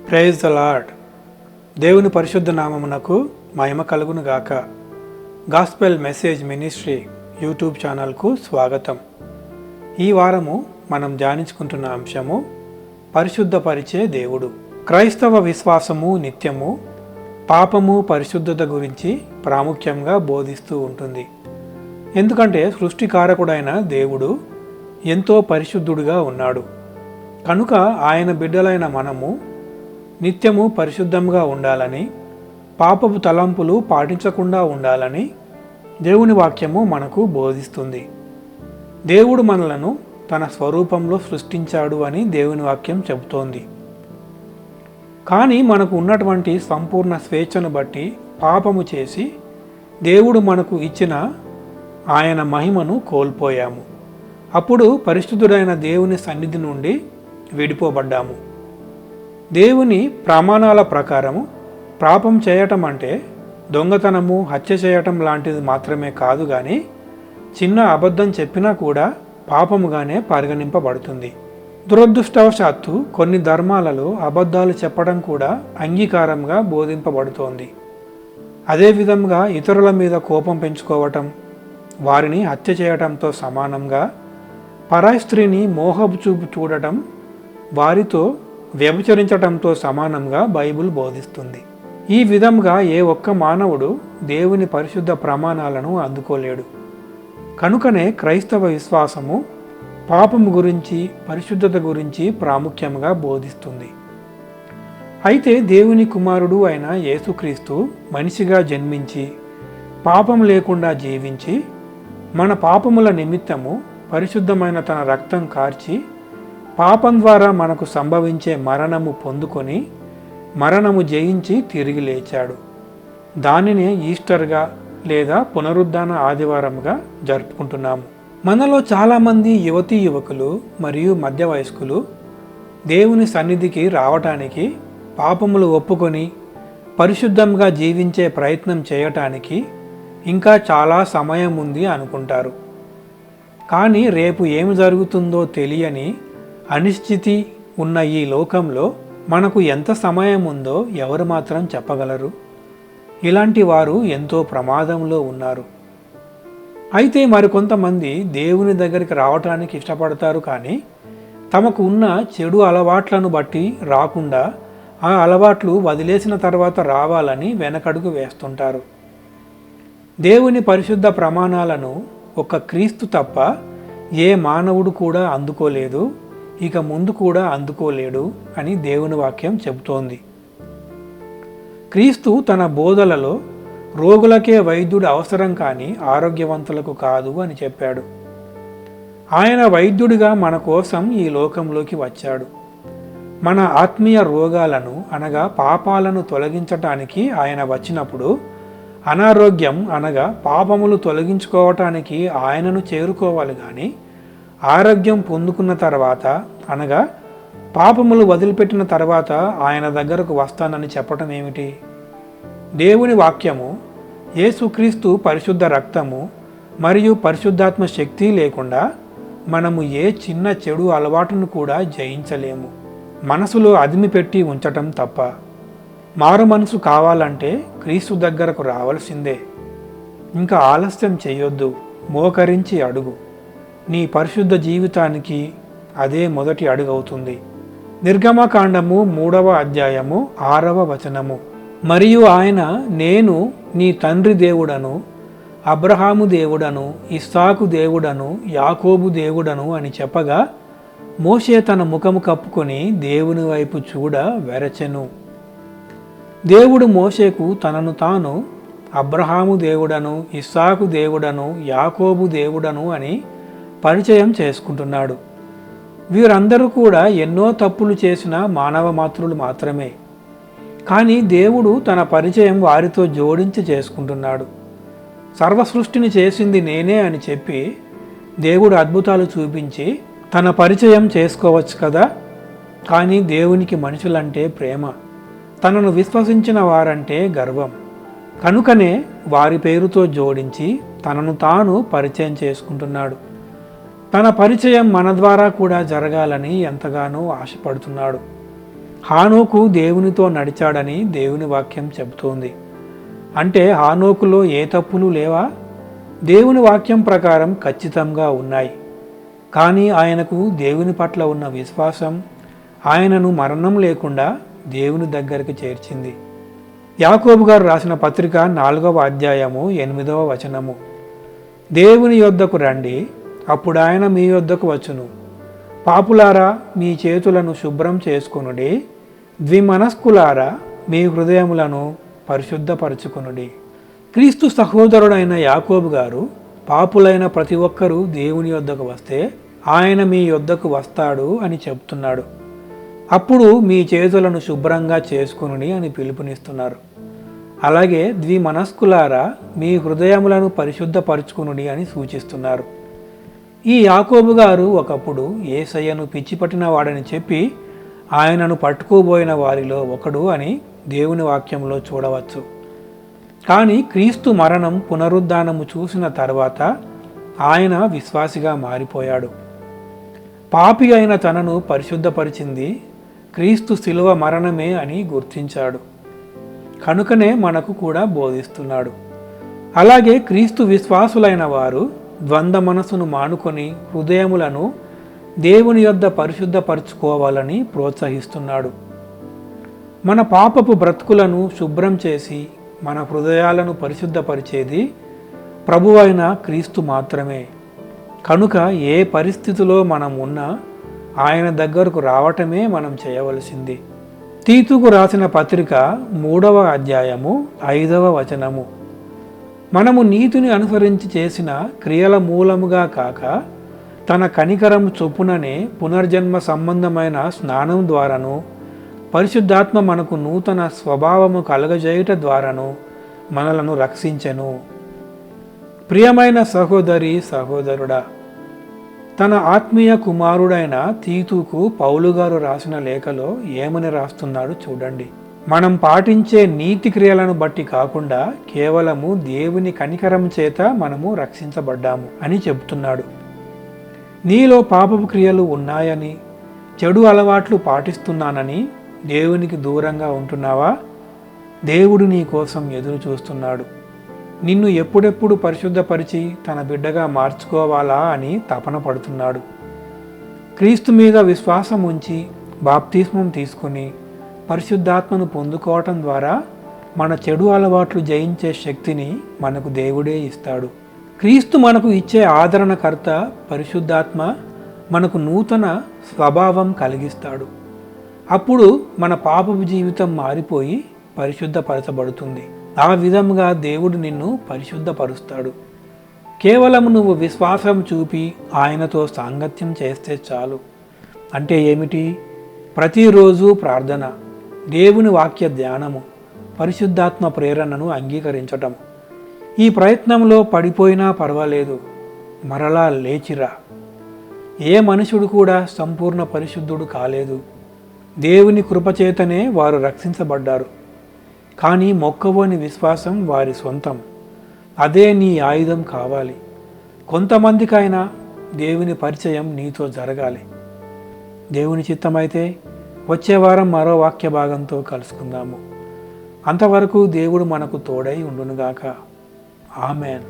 Praise the lord. దేవుని పరిశుద్ధ నామమునకు మహిమ కలుగును గాక. గాస్పెల్ మెసేజ్ మినిస్ట్రీ యూట్యూబ్ ఛానల్కు స్వాగతం. ఈ వారము మనం ధ్యానించుకుంటున్న అంశము పరిశుద్ధపరిచే దేవుడు. క్రైస్తవ విశ్వాసము నిత్యము పాపము పరిశుద్ధత గురించి ప్రాముఖ్యంగా బోధిస్తూ ఉంటుంది. ఎందుకంటే సృష్టికారకుడైన దేవుడు ఎంతో పరిశుద్ధుడుగా ఉన్నాడు. కనుక ఆయన బిడ్డలైన మనము నిత్యము పరిశుద్ధంగా ఉండాలని, పాపపు తలంపులు పాటించకుండా ఉండాలని దేవుని వాక్యము మనకు బోధిస్తుంది. దేవుడు మనలను తన స్వరూపంలో సృష్టించాడు అని దేవుని వాక్యం చెబుతోంది. కానీ మనకు ఉన్నటువంటి సంపూర్ణ స్వేచ్ఛను బట్టి పాపము చేసి దేవుడు మనకు ఇచ్చిన ఆయన మహిమను కోల్పోయాము. అప్పుడు పరిశుద్ధుడైన దేవుని సన్నిధి నుండి విడిపోబడ్డాము. దేవుని ప్రమాణాల ప్రకారము పాపం చేయటం అంటే దొంగతనము, హత్య చేయటం లాంటిది మాత్రమే కాదు, కానీ చిన్న అబద్ధం చెప్పినా కూడా పాపముగానే పరిగణింపబడుతుంది. దురదృష్టవశాత్తు కొన్ని ధర్మాలలో అబద్ధాలు చెప్పడం కూడా అంగీకారంగా బోధింపబడుతోంది. అదేవిధంగా ఇతరుల మీద కోపం పెంచుకోవటం, వారిని హత్య చేయటంతో సమానంగా పరాయి స్త్రీని మోహపు చూపు చూడటం వారితో వ్యభిచరించటంతో సమానంగా బైబిల్ బోధిస్తుంది. ఈ విధంగా ఏ ఒక్క మానవుడు దేవుని పరిశుద్ధ ప్రమాణాలను అందుకోలేడు. కనుకనే క్రైస్తవ విశ్వాసము పాపము గురించి, పరిశుద్ధత గురించి ప్రాముఖ్యంగా బోధిస్తుంది. అయితే దేవుని కుమారుడు అయిన యేసుక్రీస్తు మనిషిగా జన్మించి పాపం లేకుండా జీవించి మన పాపముల నిమిత్తము పరిశుద్ధమైన తన రక్తం కార్చి పాపం ద్వారా మనకు సంభవించే మరణము పొందుకొని మరణము జయించి తిరిగి లేచాడు. దానినే ఈస్టర్గా లేదా పునరుద్ధాన ఆదివారంగా జరుపుకుంటున్నాము. మనలో చాలామంది యువతీ యువకులు మరియు మధ్య వయస్కులు దేవుని సన్నిధికి రావటానికి, పాపములు ఒప్పుకొని పరిశుద్ధంగా జీవించే ప్రయత్నం చేయటానికి ఇంకా చాలా సమయం ఉంది అనుకుంటారు. కానీ రేపు ఏమి జరుగుతుందో తెలియని అనిశ్చితి ఉన్న ఈ లోకంలో మనకు ఎంత సమయం ఉందో ఎవరు మాత్రం చెప్పగలరు? ఇలాంటి వారు ఎంతో ప్రమాదంలో ఉన్నారు. అయితే మరికొంతమంది దేవుని దగ్గరికి రావటానికి ఇష్టపడతారు, కానీ తమకు ఉన్న చెడు అలవాట్లను బట్టి రాకుండా ఆ అలవాట్లు వదిలేసిన తర్వాత రావాలని వెనకడుగు వేస్తుంటారు. దేవుని పరిశుద్ధ ప్రమాణాలను ఒక్క క్రీస్తు తప్ప ఏ మానవుడు కూడా అందుకోలేదు, ఇక ముందు కూడా అందుకోలేడు అని దేవుని వాక్యం చెబుతోంది. క్రీస్తు తన బోధలలో రోగులకే వైద్యుడు అవసరం, కానీ ఆరోగ్యవంతులకు కాదు అని చెప్పాడు. ఆయన వైద్యుడిగా మన కోసం ఈ లోకంలోకి వచ్చాడు. మన ఆత్మీయ రోగాలను అనగా పాపాలను తొలగించటానికి ఆయన వచ్చినప్పుడు, అనారోగ్యం అనగా పాపములు తొలగించుకోవటానికి ఆయనను చేరుకోవాలి, కానీ ఆరోగ్యం పొందుకున్న తర్వాత అనగా పాపములు వదిలిపెట్టిన తర్వాత ఆయన దగ్గరకు వస్తానని చెప్పటం ఏమిటి? దేవుని వాక్యము యేసుక్రీస్తు పరిశుద్ధ రక్తము మరియు పరిశుద్ధాత్మ శక్తి లేకుండా మనము ఏ చిన్న చెడు అలవాటును కూడా జయించలేము. మనసులో అదిమి పెట్టి ఉంచటం తప్ప. మారు మనసు కావాలంటే క్రీస్తు దగ్గరకు రావాల్సిందే. ఇంకా ఆలస్యం చేయొద్దు, మోకరించి అడుగు. నీ పరిశుద్ధ జీవితానికి అదే మొదటి అడుగు అవుతుంది. నిర్గమకాండము 3వ అధ్యాయము 6వ వచనము. మరియు ఆయన, నేను నీ తండ్రి దేవుడను, అబ్రహాము దేవుడను, ఇస్సాకు దేవుడను, యాకోబు దేవుడను అని చెప్పగా మోషే తన ముఖము కప్పుకొని దేవుని వైపు చూడ వెరచెను. దేవుడు మోషేకు తనను తాను అబ్రహాము దేవుడను, ఇస్సాకు దేవుడను, యాకోబు దేవుడను అని పరిచయం చేసుకుంటున్నాడు. వీరందరూ కూడా ఎన్నో తప్పులు చేసిన మానవ మాతృలు మాత్రమే, కానీ దేవుడు తన పరిచయం వారితో జోడించి చేసుకుంటున్నాడు. సర్వసృష్టిని చేసింది నేనే అని చెప్పి దేవుడు అద్భుతాలు చూపించి తన పరిచయం చేసుకోవచ్చు కదా. కానీ దేవునికి మనుషులంటే ప్రేమ, తనను విశ్వసించిన వారంటే గర్వం. కనుకనే వారి పేరుతో జోడించి తనను తాను పరిచయం చేసుకుంటున్నాడు. తన పరిచయం మన ద్వారా కూడా జరగాలని ఎంతగానో ఆశపడుతున్నాడు. హానోకు దేవునితో నడిచాడని దేవుని వాక్యం చెబుతోంది. అంటే హానోకులో ఏ తప్పులు లేవా? దేవుని వాక్యం ప్రకారం ఖచ్చితంగా ఉన్నాయి. కానీ ఆయనకు దేవుని పట్ల ఉన్న విశ్వాసం ఆయనను మరణం లేకుండా దేవుని దగ్గరికి చేర్చింది. యాకోబు గారు రాసిన పత్రిక 4వ అధ్యాయము 8వ వచనము, దేవుని యొద్దకు రండి, అప్పుడు ఆయన మీ యొద్దకు వచ్చును. పాపులారా, మీ చేతులను శుభ్రం చేసుకొనుడి, ద్విమనస్కులారా, మీ హృదయములను పరిశుద్ధపరచుకొనుడి. క్రీస్తు సహోదరుడైన యాకోబు గారు, పాపులైన ప్రతి ఒక్కరూ దేవుని యొద్దకు వస్తే ఆయన మీ యొద్దకు వస్తాడు అని చెప్తున్నాడు. అప్పుడు మీ చేతులను శుభ్రంగా చేసుకొనుడి అని పిలుపునిస్తున్నారు. అలాగే ద్విమనస్కులారా, మీ హృదయములను పరిశుద్ధపరచుకొనుడి అని సూచిస్తున్నారు. ఈ యాకోబు గారు ఒకప్పుడు యేసయ్యను పిచ్చిపట్టిన వాడని చెప్పి ఆయనను పట్టుకోబోయిన వారిలో ఒకడు అని దేవుని వాక్యంలో చూడవచ్చు. కానీ క్రీస్తు మరణం పునరుద్ధానము చూసిన తర్వాత ఆయన విశ్వాసిగా మారిపోయాడు. పాపి అయిన తనను పరిశుద్ధపరిచింది క్రీస్తు శిలువ మరణమే అని గుర్తించాడు. కనుకనే మనకు కూడా బోధిస్తున్నాడు. అలాగే క్రీస్తు విశ్వాసులైన వారు ద్వంద్వ మనసును మానుకొని హృదయములను దేవుని యొద్ద పరిశుద్ధపరచుకోవాలని ప్రోత్సహిస్తున్నాడు. మన పాపపు బ్రతుకులను శుభ్రం చేసి మన హృదయాలను పరిశుద్ధపరిచేది ప్రభువైన క్రీస్తు మాత్రమే. కనుక ఏ పరిస్థితిలో మనం ఉన్నా ఆయన దగ్గరకు రావటమే మనం చేయవలసింది. తీతుకు రాసిన పత్రిక 3వ అధ్యాయము 5వ వచనము, మనము నీతిని అనుసరించి చేసిన క్రియల మూలముగా కాక తన కనికరం చొప్పుననే పునర్జన్మ సంబంధమైన స్నానం ద్వారాను పరిశుద్ధాత్మ మనకు నూతన స్వభావము కలగజేయుట ద్వారాను మనలను రక్షించెను. ప్రియమైన సహోదరి సహోదరుడా, తన ఆత్మీయ కుమారుడైన తీతుకు పౌలు గారు రాసిన లేఖలో ఏమని రాస్తున్నాడు చూడండి. మనం పాటించే నీతి క్రియలను బట్టి కాకుండా కేవలము దేవుని కనికరం చేత మనము రక్షించబడ్డాము అని చెబుతున్నాడు. నీలో పాపపు క్రియలు ఉన్నాయని, చెడు అలవాట్లు పాటిస్తున్నానని దేవునికి దూరంగా ఉంటున్నావా? దేవుడు నీ కోసం ఎదురు చూస్తున్నాడు. నిన్ను ఎప్పుడెప్పుడు పరిశుద్ధపరిచి తన బిడ్డగా మార్చుకోవాలా అని తపన పడుతున్నాడు. క్రీస్తు మీద విశ్వాసం ఉంచి బాప్తిస్మం తీసుకుని పరిశుద్ధాత్మను పొందుకోవటం ద్వారా మన చెడు అలవాట్లు జయించే శక్తిని మనకు దేవుడే ఇస్తాడు. క్రీస్తు మనకు ఇచ్చే ఆదరణకర్త పరిశుద్ధాత్మ మనకు నూతన స్వభావం కలిగిస్తాడు. అప్పుడు మన పాపపు జీవితం మారిపోయి పరిశుద్ధపరచబడుతుంది. ఆ విధంగా దేవుడు నిన్ను పరిశుద్ధపరుస్తాడు. కేవలం నువ్వు విశ్వాసం చూపి ఆయనతో సాంగత్యం చేస్తే చాలు. అంటే ఏమిటి? ప్రతిరోజు ప్రార్థన, దేవుని వాక్య ధ్యానము, పరిశుద్ధాత్మ ప్రేరణను అంగీకరించటం. ఈ ప్రయత్నంలో పడిపోయినా పర్వాలేదు, మరలా లేచిరా. ఏ మనుషుడు కూడా సంపూర్ణ పరిశుద్ధుడు కాలేదు. దేవుని కృపచేతనే వారు రక్షించబడ్డారు. కానీ మొక్కవోని విశ్వాసం వారి సొంతం. అదే నీ ఆయుధం కావాలి. కొంతమందికైనా దేవుని పరిచయం నీతో జరగాలి. దేవుని చిత్తమైతే వచ్చే వారం మరో వాక్య భాగంతో కలుసుకుందాము. అంతవరకు దేవుడు మనకు తోడై ఉండునుగాక. ఆమెన్.